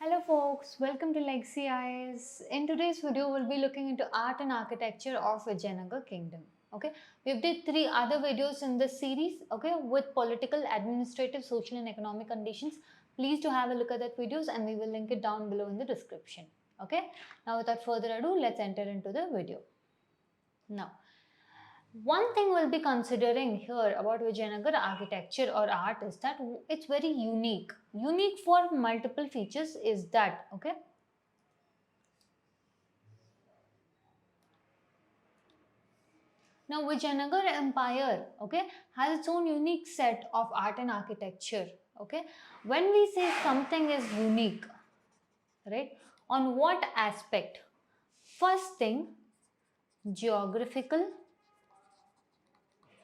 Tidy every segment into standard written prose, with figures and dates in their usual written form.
Hello folks, welcome to Legacy IAS. In today's video, we'll be looking into art and architecture of Vijayanagar kingdom. Okay, we've did 3 other videos in this series, okay, with political, administrative, social and economic conditions. Please do have a look at that videos and we will link it down below in the description. Okay, now without further ado, let's enter into the video. Now, one thing we'll be considering here about Vijayanagar architecture or art is that it's very unique. Unique for multiple features is that, okay? Now Vijayanagar Empire, okay, has its own unique set of art and architecture, okay? When we say something is unique, right, on what aspect? First thing, geographical,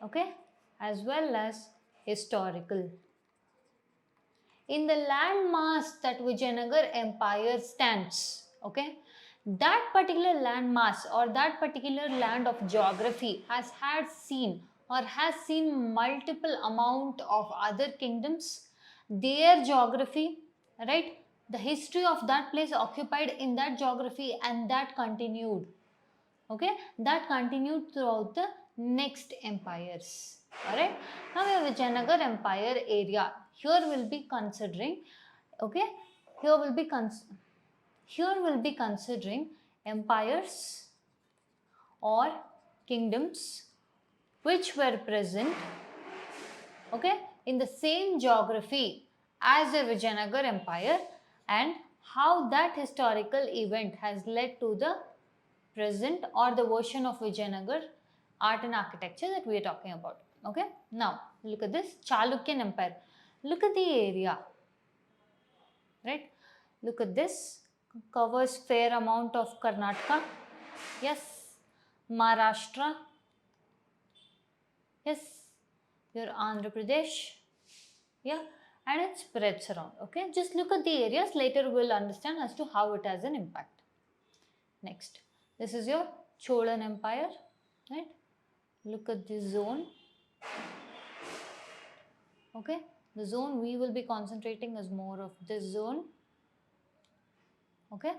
okay, as well as historical. In the landmass that Vijayanagar Empire stands, okay, that particular landmass or that particular land of geography has seen multiple amount of other kingdoms, their geography, right, the history of that place occupied in that geography, and that continued, okay, that continued throughout the next empires. All right, now we have Vijayanagar Empire area. Here we'll be considering, okay, here we'll be considering empires or kingdoms which were present, okay, in the same geography as the Vijayanagar Empire, and how that historical event has led to the present or the version of Vijayanagar art and architecture that we are talking about. Okay, now look at this Chalukyan Empire. Look at the area, right? Look at this, covers fair amount of Karnataka, yes, Maharashtra, yes, your Andhra Pradesh, yeah, and it spreads around. Okay, just look at the areas. Later we'll understand as to how it has an impact. Next, this is your Cholan Empire, right? Look at this zone. Okay, the zone we will be concentrating is more of this zone. Okay,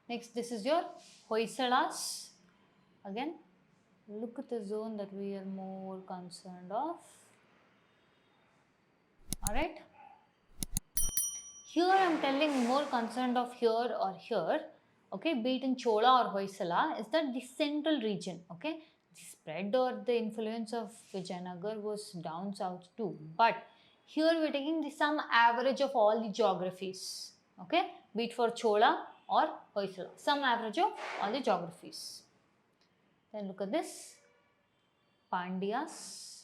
next this is your Hoysalas. Again, look at the zone that we are more concerned of. Alright, here I am telling more concerned of here or here, okay, be it in Chola or Hoysala, is that the central region, okay. The spread or the influence of Vijayanagar was down south too, but here we are taking the sum average of all the geographies, okay, be it for Chola or Hoysala, sum average of all the geographies. Then look at this, Pandyas.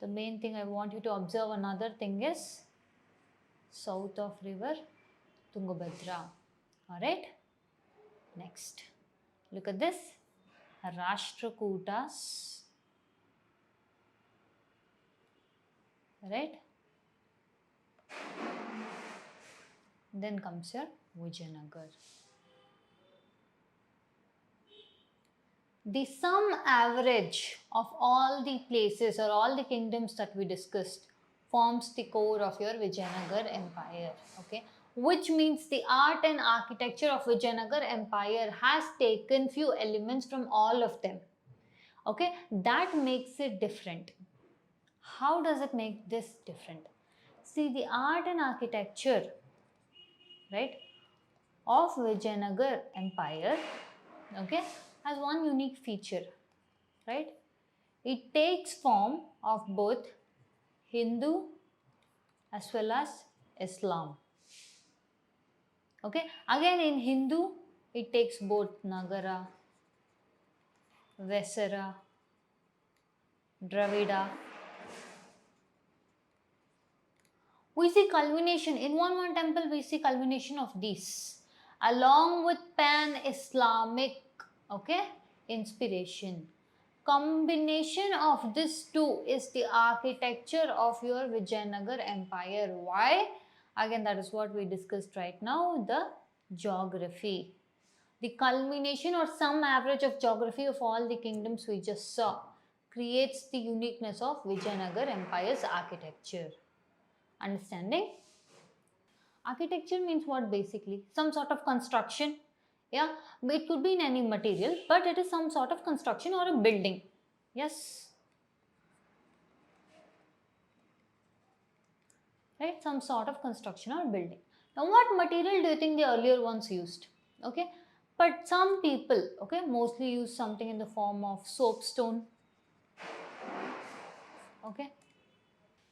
The main thing I want you to observe, another thing is south of river Tungabhadra. Alright, next look at this, Rashtrakutas, right? Then comes your Vijayanagar. The sum average of all the places or all the kingdoms that we discussed forms the core of your Vijayanagar Empire, okay, which means the art and architecture of Vijayanagar Empire has taken few elements from all of them, okay, that makes it different. How does it make this different? See, the art and architecture, right, of Vijayanagar Empire, okay, has one unique feature, right? It takes form of both Hindu as well as Islam. Okay, again in Hindu, it takes both Nagara, Vesara, Dravida. We see culmination, in one temple we see culmination of these, along with pan-Islamic, okay, inspiration. Combination of this two is the architecture of your Vijayanagar Empire. Why? Again, that is what we discussed right now, the geography. The culmination or sum average of geography of all the kingdoms we just saw creates the uniqueness of Vijayanagar Empire's architecture. Understanding? Architecture means what basically? Some sort of construction. Yeah, it could be in any material, but it is some sort of construction or a building. Yes. Right, some sort of construction or building. Now what material do you think the earlier ones used? Okay, but some people, okay, mostly use something in the form of soapstone. Okay,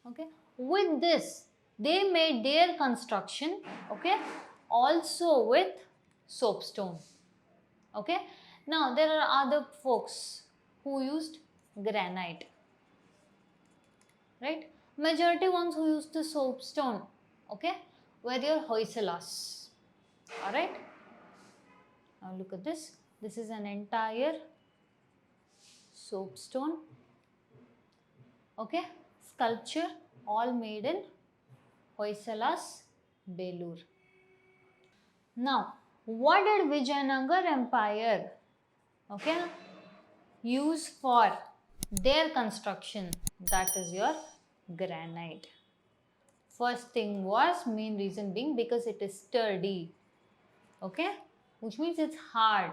okay, with this they made their construction, okay, also with soapstone. Okay, now there are other folks who used granite, right? Majority ones who used the soapstone, okay, were your Hoysalas. All right, now look at this. This is an entire soapstone, okay, sculpture, all made in Hoysalas, Belur. Now, what did Vijayanagar Empire, okay, use for their construction? That is your granite. First thing was, main reason being because it is sturdy, okay, which means it's hard.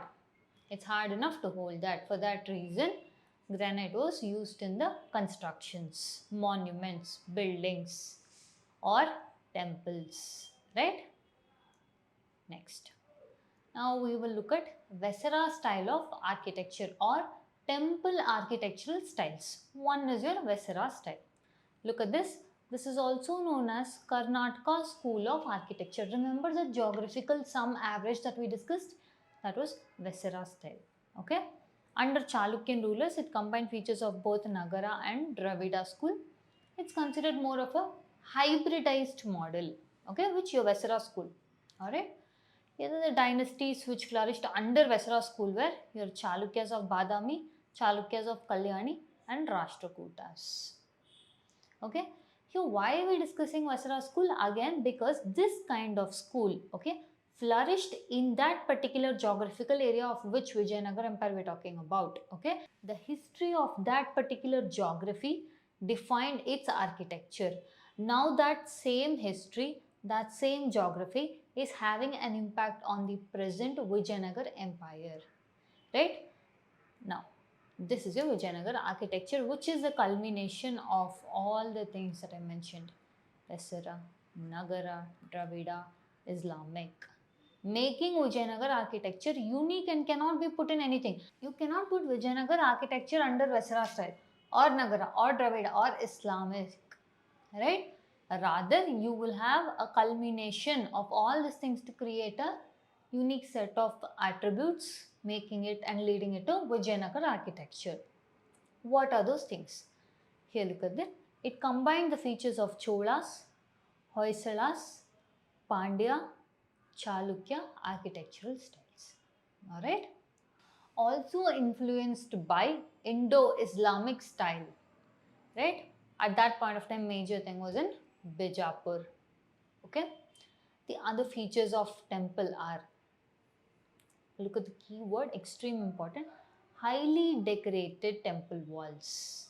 It's hard enough to hold that. For that reason, granite was used in the constructions, monuments, buildings, or temples, right? Next. Now we will look at Vesara style of architecture or temple architectural styles. One is your Vesara style. Look at this. This is also known as Karnataka School of Architecture. Remember the geographical sum average that we discussed? That was Vesara style. Okay. Under Chalukyan rulers, it combined features of both Nagara and Dravida school. It's considered more of a hybridized model. Okay, which your Vesara school. Alright. Here are the dynasties which flourished under Vesara school were your Chalukyas of Badami, Chalukyas of Kalyani and Rashtrakutas. Okay, here why are we discussing Vesara school? Again, because this kind of school, okay, flourished in that particular geographical area of which Vijayanagar Empire we're talking about. Okay, the history of that particular geography defined its architecture. Now that same history, that same geography is having an impact on the present Vijayanagar Empire, right? Now, this is your Vijayanagar architecture, which is the culmination of all the things that I mentioned. Vesara, Nagara, Dravida, Islamic. Making Vijayanagar architecture unique and cannot be put in anything. You cannot put Vijayanagar architecture under Vesara style or Nagara or Dravida or Islamic, right? Rather, you will have a culmination of all these things to create a unique set of attributes, making it and leading it to Vijayanagar architecture. What are those things? Here look at that. It combined the features of Cholas, Hoysalas, Pandya, Chalukya architectural styles. Alright. Also influenced by Indo-Islamic style. Right? At that point of time, major thing was in Bijapur. Okay. The other features of temple are, look at the keyword, extreme important, highly decorated temple walls.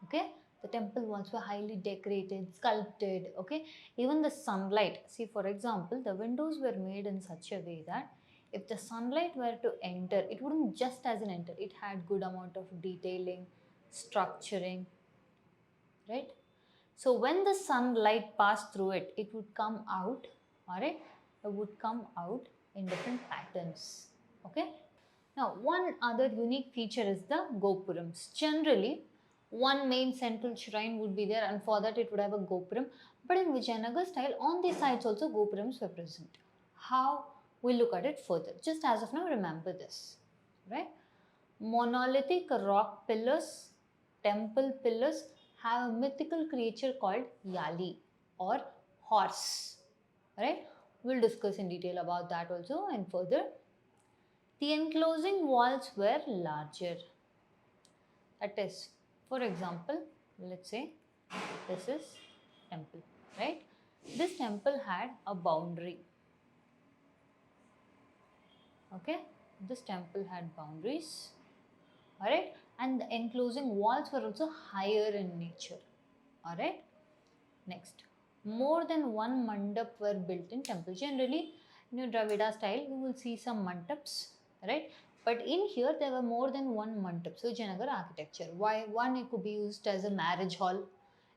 Okay, the temple walls were highly decorated, sculpted. Okay, even the sunlight, see, for example, the windows were made in such a way that if the sunlight were to enter, it wouldn't just as an enter, it had good amount of detailing, structuring, right? So when the sunlight passed through it, it would come out, alright, it would come out in different patterns. Okay. Now, one other unique feature is the gopurams. Generally, one main central shrine would be there, and for that it would have a gopuram. But in Vijayanagar style, on the sides also gopurams were present. How? We'll look at it further. Just as of now, remember this, right? Monolithic rock pillars, temple pillars have a mythical creature called Yali or horse, right? We'll discuss in detail about that also and further. The enclosing walls were larger. That is, for example, let's say this is temple, right? This temple had a boundary. Okay, this temple had boundaries. Alright, and the enclosing walls were also higher in nature. Alright, next, more than one mandap were built in temple. Generally, in Dravida style, you will see some mandaps, right? But in here, there were more than one mandap. So, Vijayanagar architecture. Why? One, it could be used as a marriage hall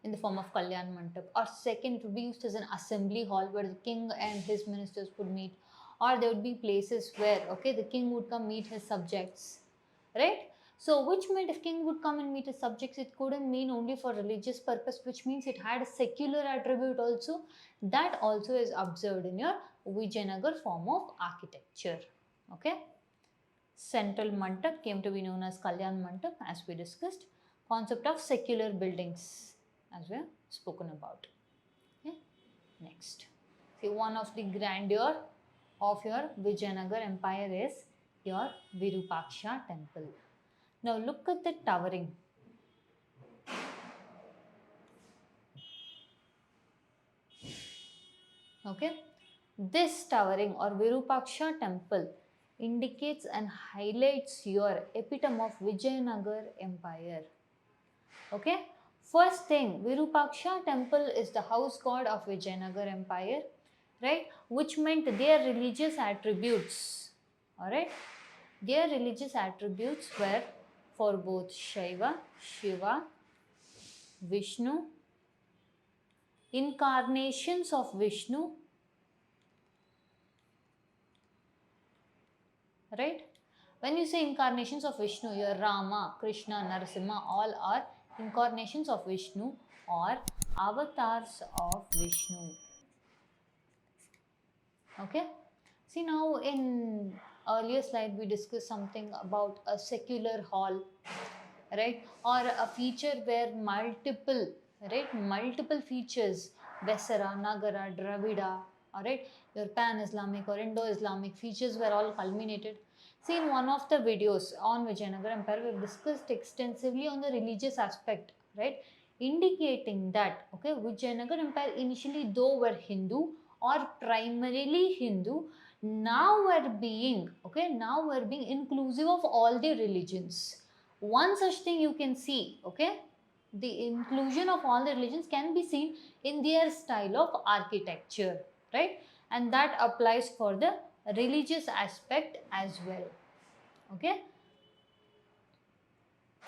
in the form of Kalyan Mandap, or second, it would be used as an assembly hall where the king and his ministers would meet, or there would be places where, okay, the king would come meet his subjects, right? So, which meant if king would come and meet his subjects, it couldn't mean only for religious purpose, which means it had a secular attribute also. That also is observed in your Vijayanagar form of architecture. Okay. Central mandap came to be known as Kalyan Mandap, as we discussed. Concept of secular buildings, as we have spoken about. Okay. Next, see, one of the grandeur of your Vijayanagar empire is your Virupaksha Temple. Now look at the towering. Okay, this towering or Virupaksha Temple indicates and highlights your epitome of Vijayanagar empire. Okay, first thing, Virupaksha Temple is the house god of Vijayanagar empire, right? Which meant their religious attributes, alright? Their religious attributes were for both Shaiva, Shiva, Vishnu, incarnations of Vishnu, right? When you say incarnations of Vishnu, your Rama, Krishna, Narasimha, all are incarnations of Vishnu or avatars of Vishnu. Okay. See, now in earlier slide we discussed something about a secular hall, right, or a feature where multiple, right, multiple features, Vesara, Nagara, Dravida, alright, your pan-Islamic or Indo-Islamic features were all culminated. See, in one of the videos on Vijayanagar Empire, we have discussed extensively on the religious aspect, right, indicating that, okay, Vijayanagar Empire initially though were Hindu or primarily Hindu, now were being, okay, now were being inclusive of all the religions. One such thing you can see, okay, the inclusion of all the religions can be seen in their style of architecture, right, and that applies for the religious aspect as well. Okay,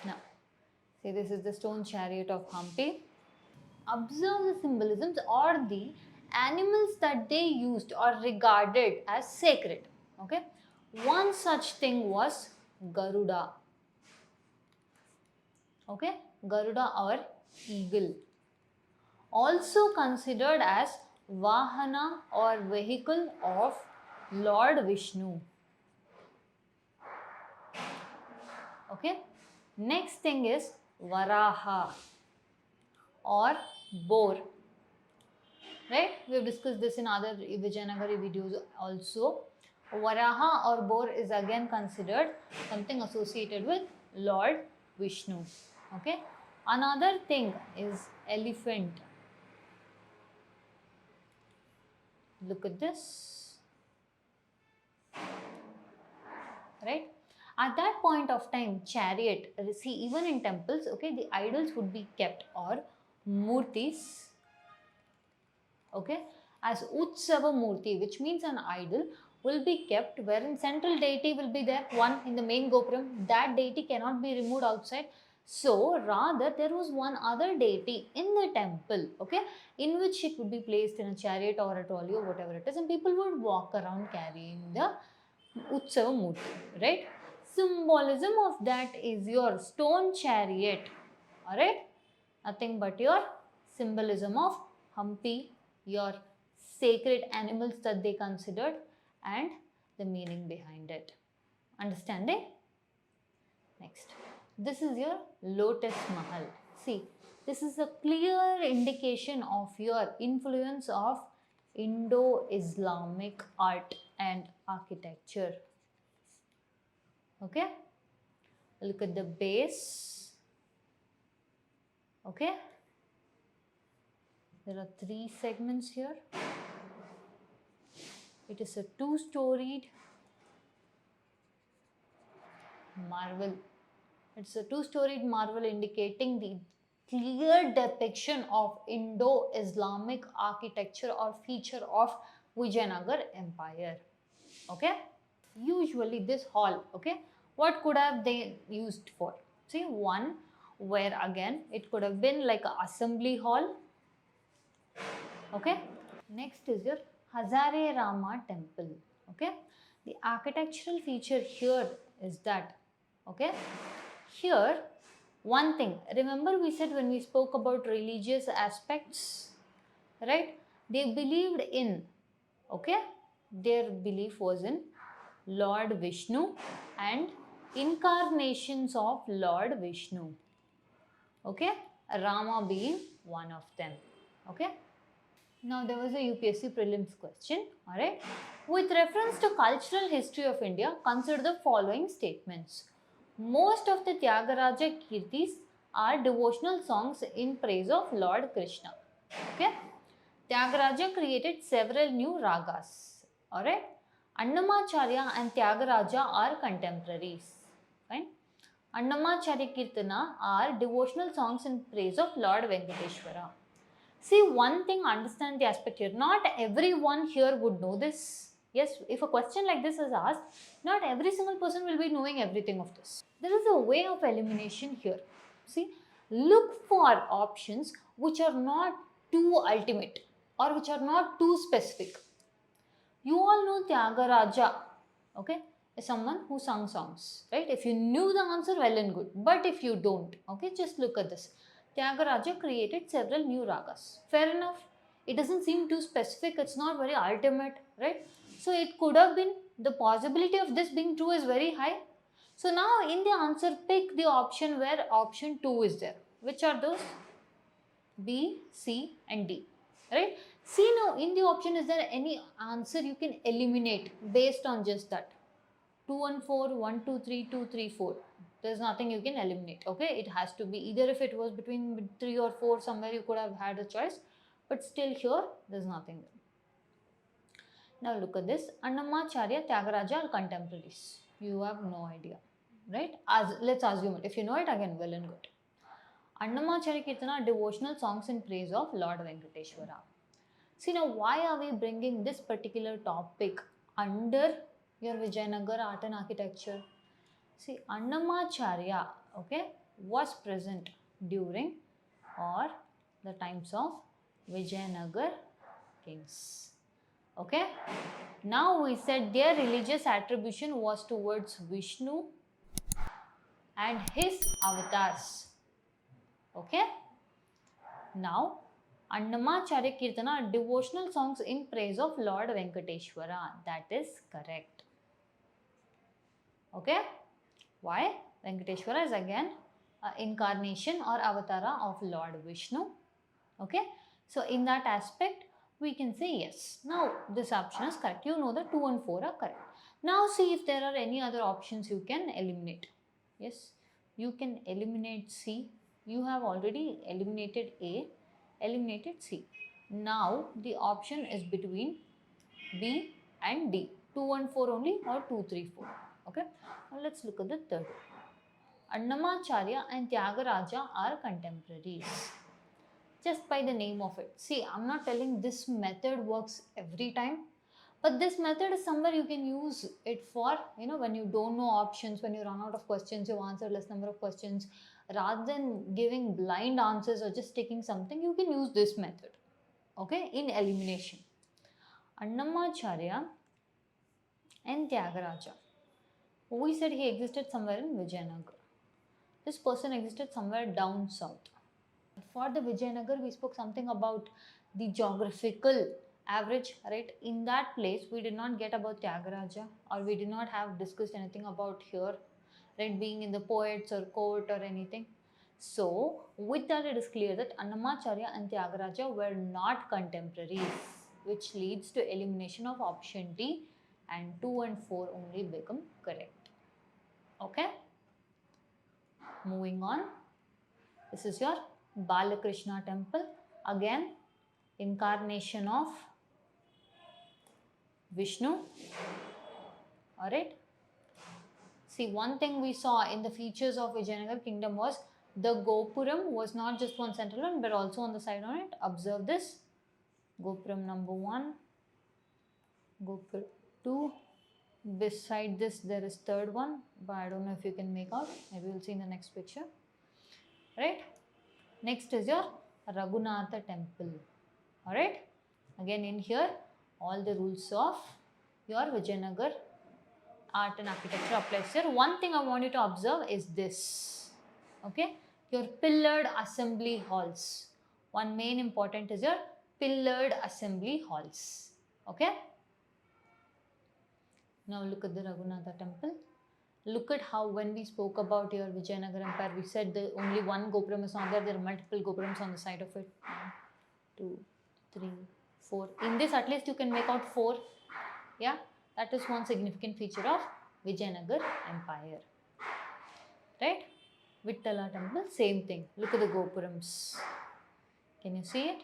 now see, this is the stone chariot of Hampi. Observe the symbolisms or the animals that they used or regarded as sacred. Okay, one such thing was Garuda. Okay, Garuda or eagle, also considered as Vahana or vehicle of Lord Vishnu. Okay, next thing is Varaha or boar, right? We have discussed this in other Vijayanagari videos also. Varaha or boar is again considered something associated with Lord Vishnu. Okay, another thing is elephant. Look at this, right? At that point of time, chariot, see, even in temples, okay, the idols would be kept or murtis, okay, as Utsava Murti, which means an idol will be kept wherein central deity will be there, one in the main gopuram. That deity cannot be removed outside. So rather there was one other deity in the temple, okay, in which it would be placed in a chariot or a trolley or whatever it is, and people would walk around carrying the Utsava Murti, right? Symbolism of that is your stone chariot, alright, nothing but your symbolism of Hampi, your sacred animals that they considered, and the meaning behind it. Understanding? Next, this is your Lotus Mahal. See, this is a clear indication of your influence of Indo-Islamic art and architecture. Okay, look at the base. Okay, there are 3 segments here. It is a 2-storied marvel. It's a 2-storied marvel indicating the clear depiction of Indo-Islamic architecture or feature of Vijayanagar Empire. Okay, usually this hall, okay, what could have they used for? See, one, where again it could have been like a assembly hall. Okay, next is your Hazare Rama Temple. Okay, the architectural feature here is that, okay, here one thing, remember we said when we spoke about religious aspects, right, they believed in, okay, their belief was in Lord Vishnu and incarnations of Lord Vishnu, okay, Rama being one of them. Okay, now there was a UPSC prelims question, alright. With reference to cultural history of India, consider the following statements. Most of the Tyagaraja Kirtis are devotional songs in praise of Lord Krishna. Okay, Tyagaraja created several new ragas. Alright, Annamacharya and Tyagaraja are contemporaries. Fine. Annamacharya Kirtana are devotional songs in praise of Lord Venkateshwara. See, one thing, understand the aspect here. Not everyone here would know this. Yes, if a question like this is asked, not every single person will be knowing everything of this. There is a way of elimination here. See, look for options which are not too ultimate or which are not too specific. You all know Tyagaraja, okay, is someone who sung songs, right? If you knew the answer, well and good. But if you don't, okay, just look at this. Tyagaraja created several new ragas. Fair enough. It doesn't seem too specific. It's not very ultimate, right? So it could have been, the possibility of this being true is very high. So now in the answer, pick the option where option 2 is there. Which are those? B, C and D, right? See, now in the option, is there any answer you can eliminate based on just that? 2 and 4, 1, 2, 3, 2, 3, 4. There's nothing you can eliminate, okay? It has to be either, if it was between 3 or 4, somewhere you could have had a choice, but still here, there's nothing there. Now look at this, Annamacharya, Tyagaraja are contemporaries. You have no idea, right? Let's assume it. If you know it, again, well and good. Annamacharya Kirtana are devotional songs in praise of Lord Venkateshwara. See, now why are we bringing this particular topic under your Vijayanagar art and architecture? See, Annamacharya, okay, was present during or the times of Vijayanagar kings. Okay, now we said their religious attribution was towards Vishnu and his avatars. Okay, now Annamacharya Kirtana are devotional songs in praise of Lord Venkateshwara. That is correct. Okay, why? Venkateshwara is again incarnation or avatara of Lord Vishnu. Okay, so in that aspect we can say yes. Now this option is correct. You know that 2 and 4 are correct. Now see if there are any other options you can eliminate. Yes, you can eliminate C. You have already eliminated A, eliminated C. Now the option is between B and D. 2 and 4 only, or 2, 3, 4. Okay, now let's look at the third. Annamacharya and Tyagaraja are contemporaries. Just by the name of it. See, I'm not telling this method works every time, but this method is somewhere you can use it for, when you don't know options, when you run out of questions, you answer less number of questions. Rather than giving blind answers or just taking something, you can use this method, okay, in elimination. Annamacharya and Tyagaraja. We said he existed somewhere in Vijayanagar. This person existed somewhere down south. For the Vijayanagar, we spoke something about the geographical average, right? In that place, we did not get about Tyagaraja, or we did not have discussed anything about here, right? Being in the poets or court or anything. So, with that, it is clear that Annamacharya and Tyagaraja were not contemporaries, which leads to elimination of option D, and 2 and 4 only become correct. Okay? Moving on. This is your Balakrishna temple, again incarnation of Vishnu. Alright. See, one thing we saw in the features of Vijayanagar kingdom was The Gopuram was not just one central one but also on the side on it. Observe this. Gopuram number 1, Gopuram 2. Beside this there is third one, but I don't know if you can make out. Maybe we'll see in the next picture. Right? Next is your Raghunatha temple. Alright? Again in here, all the rules of your Vijayanagar art and architecture applies here. One thing I want you to observe is this. Okay? Your pillared assembly halls. One main important is your pillared assembly halls. Okay? Now look at the Raghunatha temple. Look at how when we spoke about your Vijayanagar empire, we said that only one Gopuram is not there. There are multiple Gopurams on the side of it. 1, 2, 3, 4. In this at least you can make out 4. Yeah, that is one significant feature of Vijayanagar empire. Right? Vittala temple, same thing. Look at the Gopurams. Can you see it?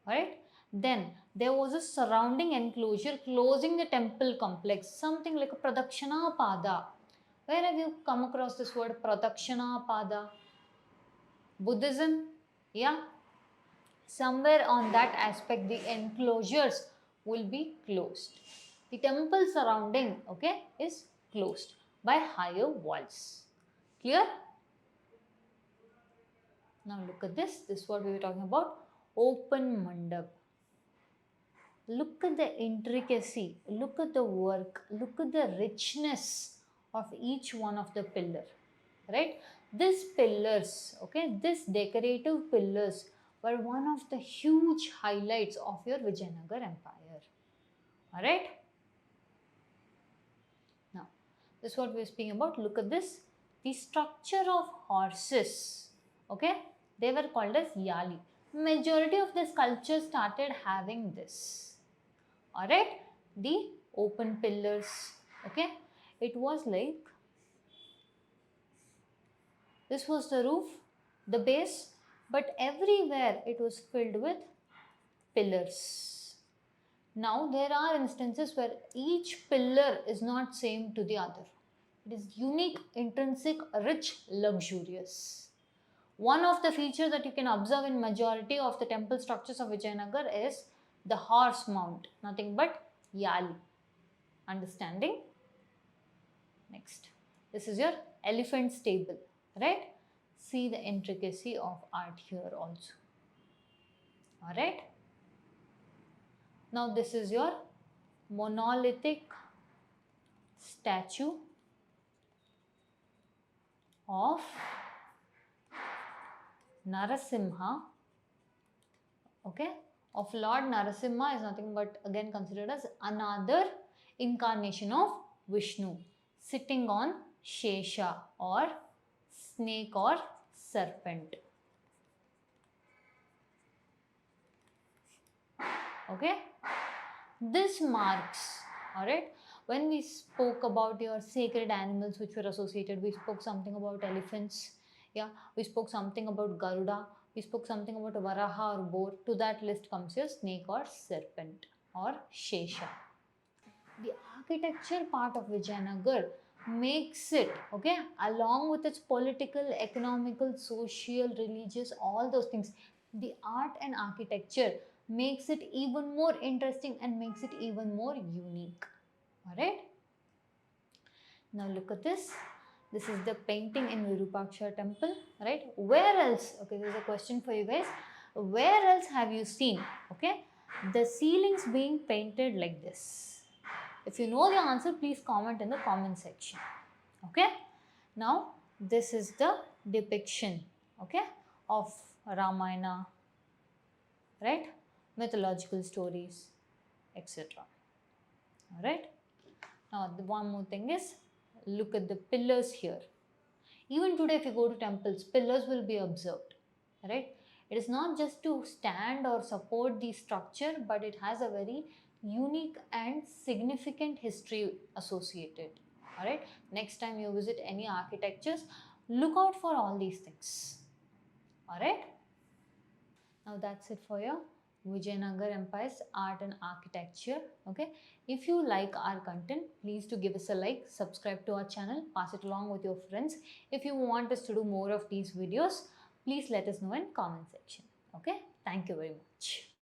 Alright. Then there was a surrounding enclosure closing the temple complex, something like a Pradakshana Pada. Where have you come across this word Pradakshana Pada? Buddhism? Yeah. Somewhere on that aspect the enclosures will be closed. The temple surrounding, okay, is closed by higher walls. Clear? Now look at this. This is what we were talking about. Open mandap. Look at the intricacy, look at the work, look at the richness of each one of the pillar, right? These pillars, okay, these decorative pillars were one of the huge highlights of your Vijayanagar empire, alright? Now, this is what we are speaking about. Look at this, the structure of horses, okay, they were called as yali. Majority of the sculptures started having this. Alright, the open pillars, okay, it was like, this was the roof, the base, but everywhere it was filled with pillars. Now there are instances where each pillar is not same to the other. It is unique, intrinsic, rich, luxurious. One of the features that you can observe in majority of the temple structures of Vijayanagar is the horse mount, nothing but yali. Understanding? Next, this is your elephant stable, right? See the intricacy of art here also. Alright. Now this is your monolithic statue of Narasimha, okay, of Lord Narasimha is nothing but again considered as another incarnation of Vishnu sitting on Shesha or snake or serpent. Okay, this marks, alright, when we spoke about your sacred animals which were associated, we spoke something about elephants, yeah, we spoke something about Garuda, we spoke something about Varaha or boar. To that list comes your snake or serpent or Shesha. The architecture part of Vijayanagar makes it, okay, along with its political, economical, social, religious, all those things, the art and architecture makes it even more interesting and makes it even more unique. Alright. Now look at this. This is the painting in Virupaksha Temple, right? Where else? Okay, there's a question for you guys. Where else have you seen, okay, the ceilings being painted like this? If you know the answer, please comment in the comment section. Okay. Now, this is the depiction, okay, of Ramayana, right? Mythological stories, etc. Alright. Now, the one more thing is, look at the pillars here. Even today, if you go to temples, pillars will be observed, right? It is not just to stand or support the structure, but it has a very unique and significant history associated. Alright, next time you visit any architectures, look out for all these things. Alright, now that's it for your Vijayanagar Empire's art and architecture. Okay, if you like our content, please do give us a like, subscribe to our channel, pass it along with your friends. If you want us to do more of these videos, please let us know in comment section. Okay, thank you very much.